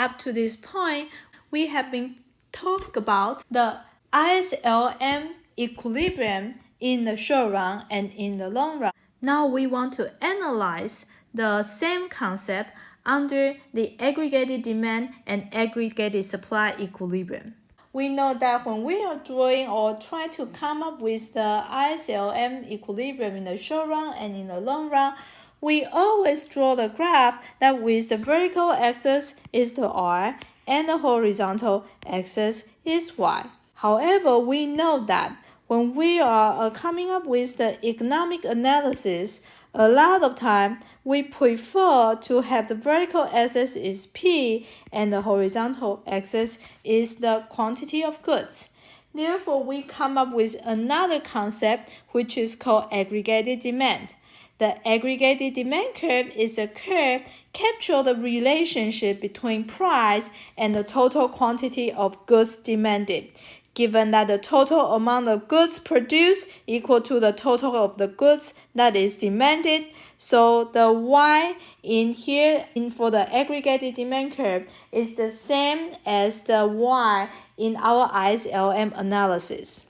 up to this point, we have been talking about the ISLM equilibrium in the short run and in the long run. Now we want to analyze the same concept under the aggregated demand and aggregated supply equilibrium. We know that when we are drawing or trying to come up with the ISLM equilibrium in the short run and in the long run, we always draw the graph that with the vertical axis is the R and the horizontal axis is Y. However, we know that when we are coming up with the economic analysis, a lot of time we prefer to have the vertical axis is P and the horizontal axis is the quantity of goods. Therefore, we come up with another concept which is called aggregated demand. The aggregated demand curve is a curve capture the relationship between price and the total quantity of goods demanded. Given that the total amount of goods produced equal to the total of the goods that is demanded, so the Y in here for the aggregated demand curve is the same as the Y in our ISLM analysis.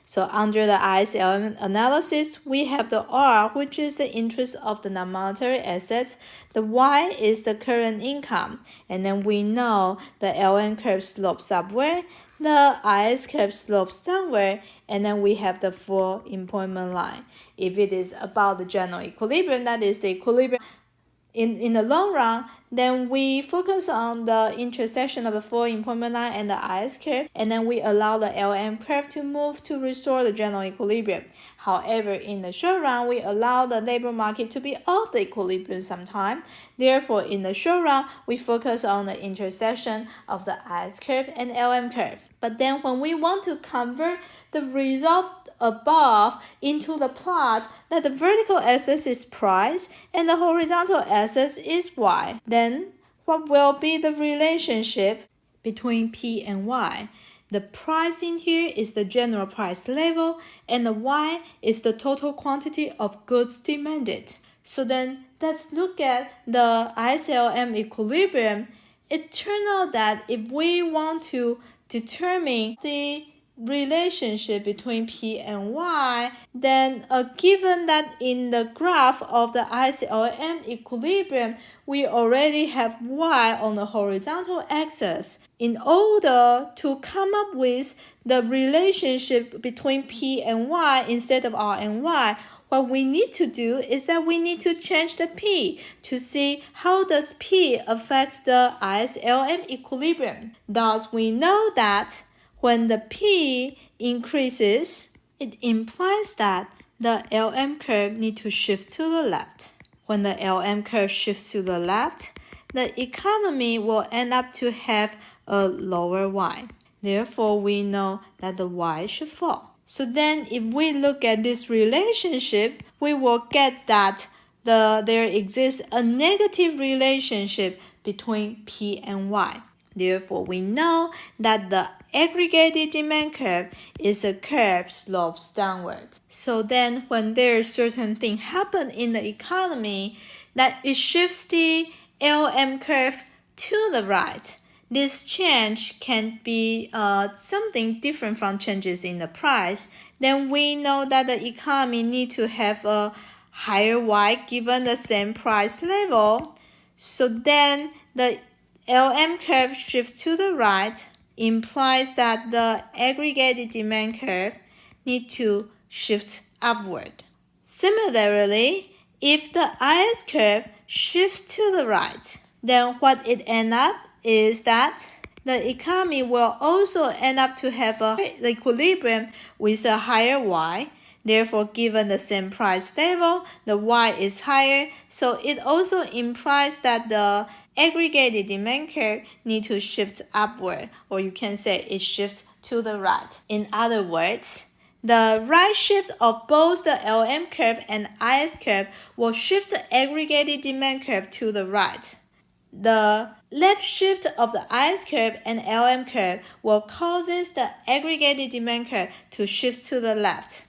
So under the ISLM analysis, we have the R, which is the interest of the non-monetary assets. The Y is the current income. And then we know the LM curve slopes upward, the IS curve slopes downward, and then we have the full employment line. If it is about the general equilibrium, that is the equilibrium in the long run, then we focus on the intersection of the full employment line and the IS curve, and then we allow the LM curve to move to restore the general equilibrium. However, in the short run, we allow the labor market to be off the equilibrium sometime. Therefore, in the short run, we focus on the intersection of the IS curve and LM curve. But then when we want to convert the result above into the plot that the vertical axis is price and the horizontal axis is Y, then what will be the relationship between P and Y? The price in here is the general price level and the Y is the total quantity of goods demanded. So then let's look at the ISLM equilibrium. It turns out that if we want to determine the relationship between P and Y, then given that in the graph of the ISLM equilibrium, we already have Y on the horizontal axis. In order to come up with the relationship between P and Y instead of R and Y, what we need to do is that we need to change the P to see how does P affect the ISLM equilibrium. Thus, we know that when the P increases, it implies that the LM curve needs to shift to the left. When the LM curve shifts to the left, the economy will end up to have a lower Y. Therefore, we know that the Y should fall. So then if we look at this relationship, we will get that there exists a negative relationship between P and Y. Therefore, we know that the aggregated demand curve is a curve slopes downward. So then when there's certain thing happen in the economy that it shifts the LM curve to the right, this change can be something different from changes in the price, then we know that the economy needs to have a higher Y given the same price level. So then the LM curve shift to the right implies that the aggregated demand curve needs to shift upward. Similarly, if the IS curve shifts to the right, then what it ends up is that the economy will also end up to have an equilibrium with a higher Y. Therefore, given the same price level, the Y is higher, so it also implies that the aggregated demand curve needs to shift upward, or you can say it shifts to the right. In other words, the right shift of both the LM curve and IS curve will shift the aggregated demand curve to the right. The left shift of the IS curve and LM curve will cause the aggregated demand curve to shift to the left.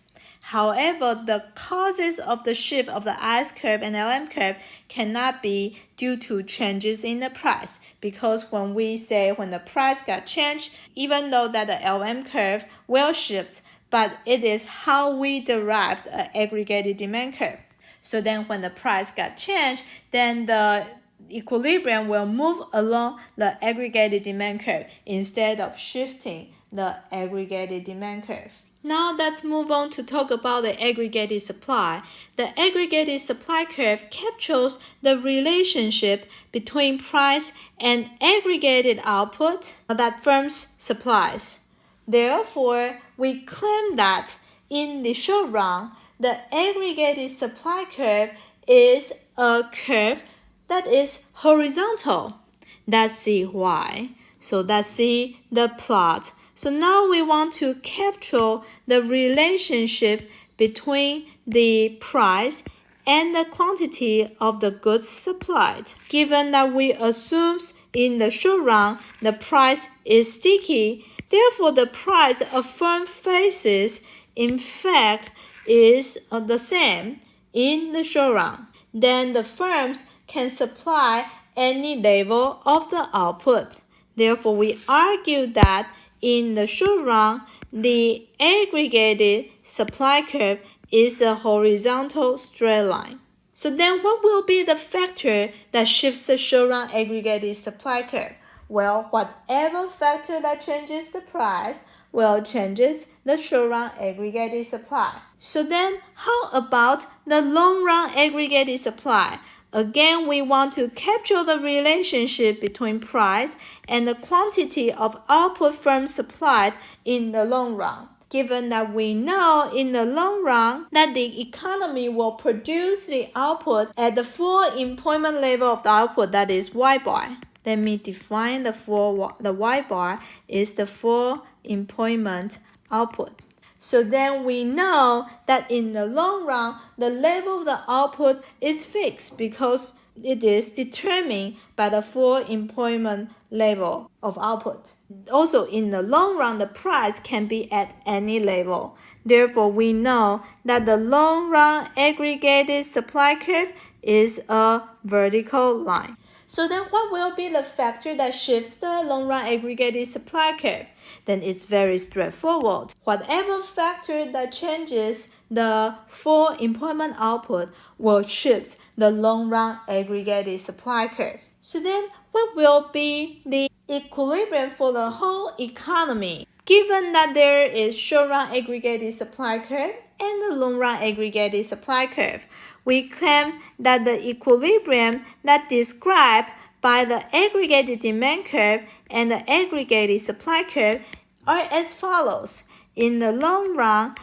However, the causes of the shift of the S curve and LM curve cannot be due to changes in the price, because when the price got changed, even though that the LM curve will shift, but it is how we derived an aggregated demand curve. So then when the price got changed, then the equilibrium will move along the aggregated demand curve instead of shifting the aggregated demand curve. Now let's move on to talk about the aggregated supply. The aggregated supply curve captures the relationship between price and aggregated output that firms supplies. Therefore, we claim that in the short run, the aggregated supply curve is a curve that is horizontal. Let's see why. So let's see the plot. So now we want to capture the relationship between the price and the quantity of the goods supplied. Given that we assume in the short run the price is sticky, therefore the price a firm faces in fact is the same in the short run. Then the firms can supply any level of the output. Therefore, we argue that in the short run, the aggregated supply curve is a horizontal straight line. So then what will be the factor that shifts the short run aggregated supply curve? Well, whatever factor that changes the price will changes the short run aggregated supply. So then how about the long run aggregated supply? Again, we want to capture the relationship between price and the quantity of output firms supplied in the long run. Given that we know in the long run that the economy will produce the output at the full employment level of the output, that is Y bar. Let me define the Y bar is the full employment output. So then we know that in the long run, the level of the output is fixed because it is determined by the full employment level of output. Also, in the long run, the price can be at any level. Therefore, we know that the long run aggregated supply curve is a vertical line. So then what will be the factor that shifts the long run aggregated supply curve? Then it's very straightforward. Whatever factor that changes the full employment output will shift the long run aggregated supply curve. So then what will be the equilibrium for the whole economy? Given that there is short run aggregated supply curve and the long run aggregated supply curve, we claim that the equilibrium that described by the aggregated demand curve and the aggregated supply curve are as follows. In the long run,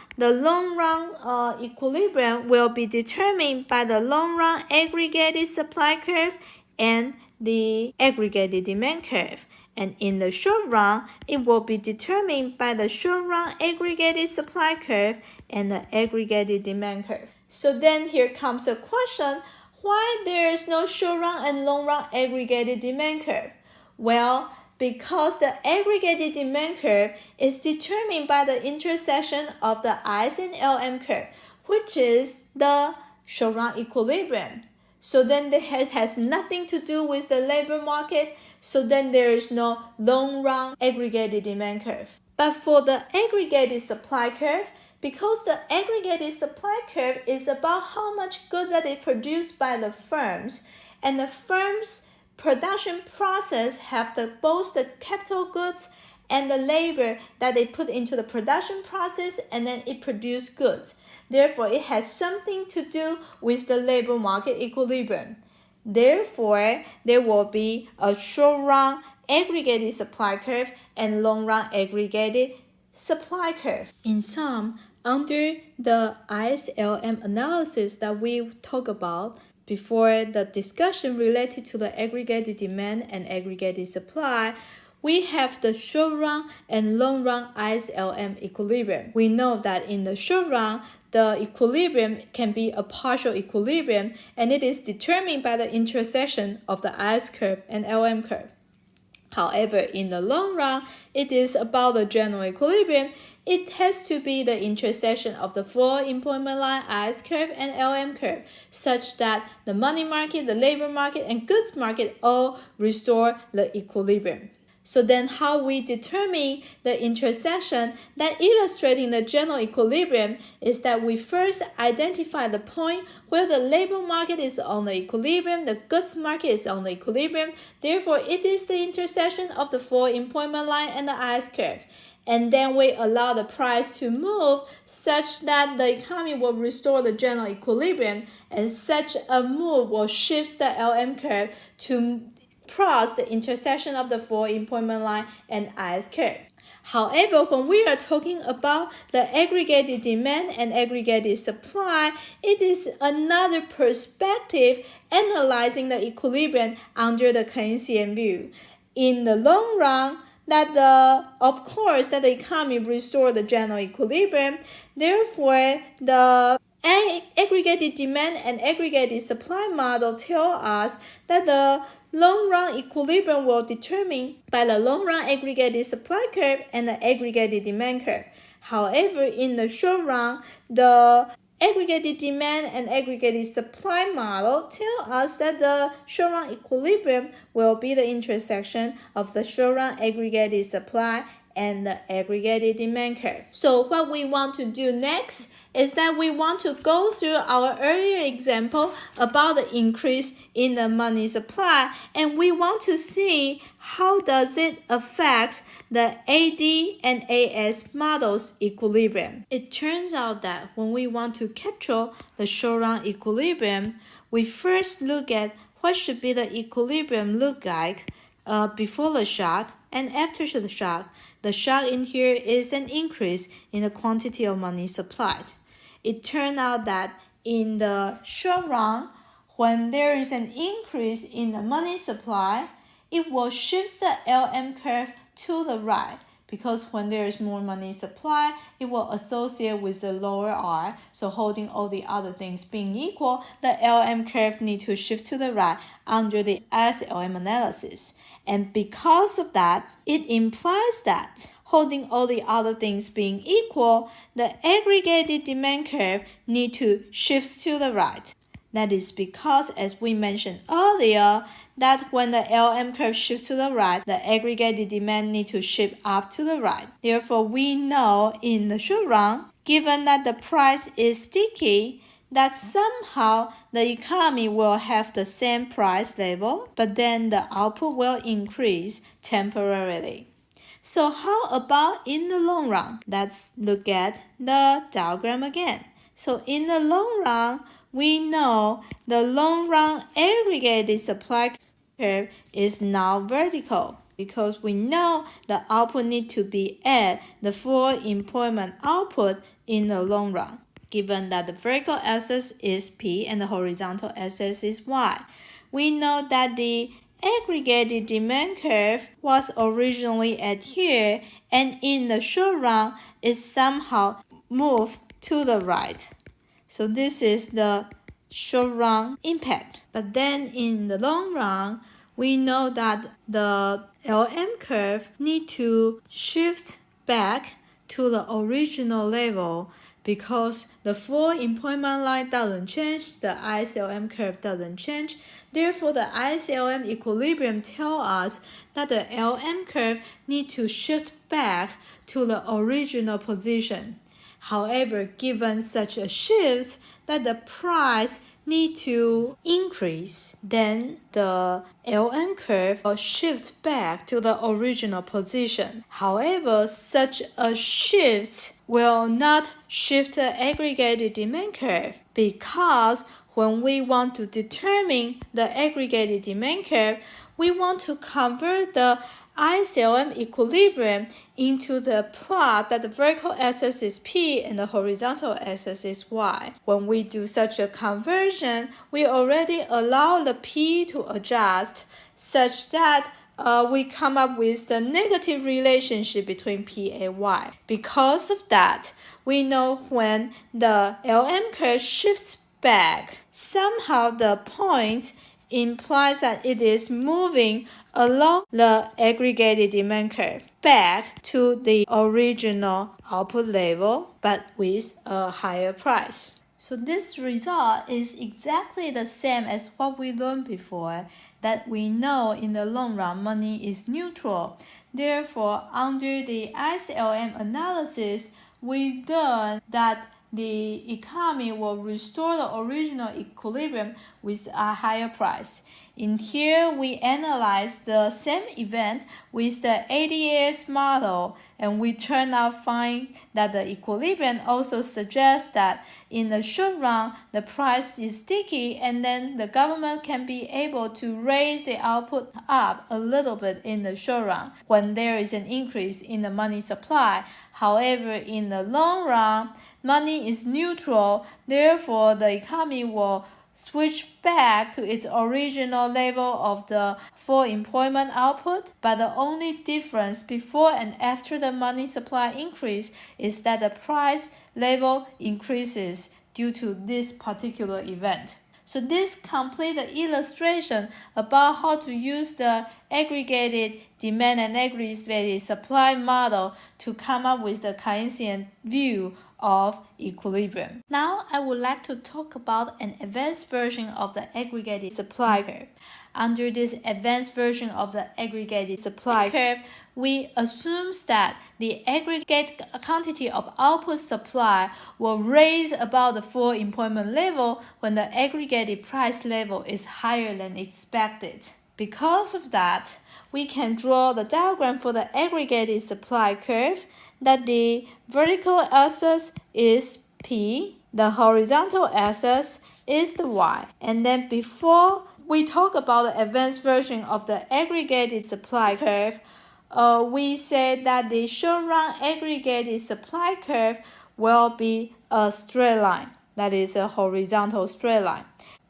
equilibrium will be determined by the long run aggregated supply curve and the aggregated demand curve. And in the short run, it will be determined by the short run aggregated supply curve and the aggregated demand curve. So then here comes the question, why there is no short run and long run aggregated demand curve? Well, because the aggregated demand curve is determined by the intersection of the S and LM curve, which is the short run equilibrium. So then it has nothing to do with the labor market, so then there is no long run aggregated demand curve. But for the aggregated supply curve, because the aggregated supply curve is about how much goods that is produced by the firms, and the firms' production process have both the capital goods and the labor that they put into the production process, and then it produces goods. Therefore, it has something to do with the labor market equilibrium. Therefore, there will be a short-run aggregated supply curve and long-run aggregated supply curve. In sum, under the ISLM analysis that we talked about before the discussion related to the aggregated demand and aggregated supply, we have the short-run and long-run ISLM equilibrium. We know that in the short run, the equilibrium can be a partial equilibrium, and it is determined by the intersection of the S curve and LM curve. However, in the long run, it is about the general equilibrium. It has to be the intersection of the four employment line, IS curve, and LM curve, such that the money market, the labor market, and goods market all restore the equilibrium. So then how we determine the intersection that illustrating the general equilibrium is that we first identify the point where the labor market is on the equilibrium, the goods market is on the equilibrium. Therefore, it is the intersection of the four employment line and the IS curve. And then we allow the price to move such that the economy will restore the general equilibrium, and such a move will shift the LM curve to cross the intersection of the four employment line and IS curve. However, when we are talking about the aggregated demand and aggregated supply, it is another perspective analyzing the equilibrium under the Keynesian view. In the long run, of course that the economy restore the general equilibrium. Therefore, the aggregated demand and aggregated supply model tell us that the long run equilibrium will determine by the long run aggregated supply curve and the aggregated demand curve. However, in the short run, the aggregated demand and aggregated supply model tell us that the short run equilibrium will be the intersection of the short run aggregated supply and the aggregated demand curve. So what we want to do next is that we want to go through our earlier example about the increase in the money supply, and we want to see how does it affect the AD and AS models equilibrium. It turns out that when we want to capture the short-run equilibrium, we first look at what should be the equilibrium look like before the shock and after the shock. The shock in here is an increase in the quantity of money supplied. It turned out that in the short run, when there is an increase in the money supply, it will shift the LM curve to the right, because when there is more money supply, it will associate with the lower R. So holding all the other things being equal, the LM curve need to shift to the right under the SLM analysis. And because of that, it implies that holding all the other things being equal, the aggregated demand curve need to shift to the right. That is because, as we mentioned earlier, that when the LM curve shifts to the right, the aggregated demand need to shift up to the right. Therefore, we know in the short run, given that the price is sticky, that somehow the economy will have the same price level, but then the output will increase temporarily. So how about in the long run? Let's look at the diagram again. So in the long run, we know the long run aggregated supply curve is now vertical, because we know the output need to be at the full employment output in the long run, given that the vertical axis is P and the horizontal axis is Y. We know that the aggregated demand curve was originally at here, and in the short run, it somehow moved to the right. So this is the short run impact. But then in the long run, we know that the LM curve need to shift back to the original level, because the full employment line doesn't change, the ISLM curve doesn't change. Therefore, the ISLM equilibrium tells us that the LM curve need to shift back to the original position. However, given such a shift that the price need to increase, then the LM curve will shift back to the original position. However, such a shift will not shift the aggregated demand curve, because when we want to determine the aggregated demand curve, we want to convert the ISLM equilibrium into the plot that the vertical axis is P and the horizontal axis is Y. When we do such a conversion, we already allow the P to adjust such that we come up with the negative relationship between P and Y. Because of that, we know when the LM curve shifts back, somehow the points implies that it is moving along the aggregated demand curve back to the original output level, but with a higher price. So this result is exactly the same as what we learned before, that we know in the long run money is neutral. Therefore, under the ICLM analysis, we learned that the economy will restore the original equilibrium with a higher price. In here, we analyze the same event with the ADAS model, and we turn out find that the equilibrium also suggests that in the short run, the price is sticky, and then the government can be able to raise the output up a little bit in the short run when there is an increase in the money supply. However, in the long run, money is neutral, therefore the economy will switch back to its original level of the full employment output, but the only difference before and after the money supply increase is that the price level increases due to this particular event. So this completes the illustration about how to use the aggregated demand and aggregated supply model to come up with the Keynesian view of equilibrium. Now I would like to talk about an advanced version of the aggregated supply curve. Under this advanced version of the aggregated supply curve, we assume that the aggregate quantity of output supply will raise above the full employment level when the aggregated price level is higher than expected. Because of that, we can draw the diagram for the aggregated supply curve that the vertical axis is P, the horizontal axis is the Y. And then before we talk about the advanced version of the aggregated supply curve, we said that the short-run aggregated supply curve will be a straight line, that is a horizontal straight line.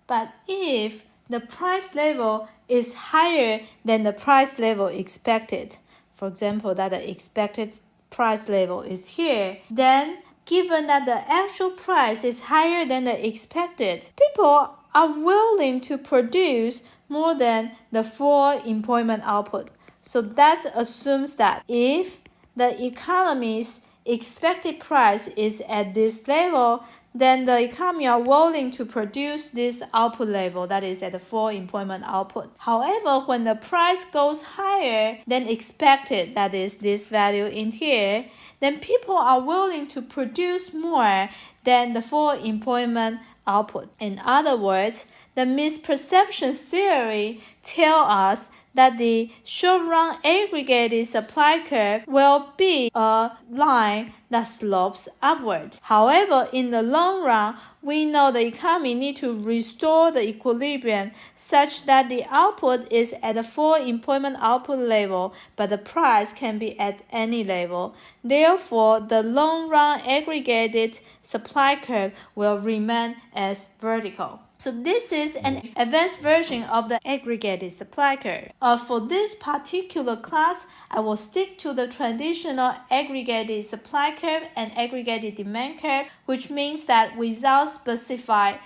But if the price level is higher than the price level expected, for example, that the expected price level is here, then given that the actual price is higher than the expected, people are willing to produce more than the full employment output. So that assumes that if the economy's expected price is at this level, then the economy are willing to produce this output level, that is at the full employment output. However, when the price goes higher than expected, that is this value in here, then people are willing to produce more than the full employment output. In other words, the misperception theory tells us that the short-run aggregated supply curve will be a line that slopes upward. However, in the long run, we know the economy needs to restore the equilibrium such that the output is at the full employment output level, but the price can be at any level. Therefore, the long-run aggregated supply curve will remain as vertical. So this is an advanced version of the aggregated supply curve. For this particular class, I will stick to the traditional aggregated supply curve and aggregated demand curve, which means that without specifying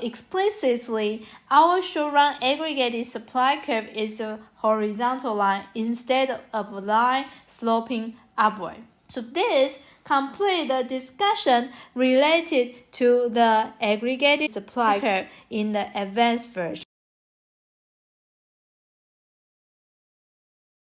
explicitly, our short-run aggregated supply curve is a horizontal line instead of a line sloping upward. So this complete the discussion related to the aggregated supply curve in the advanced version.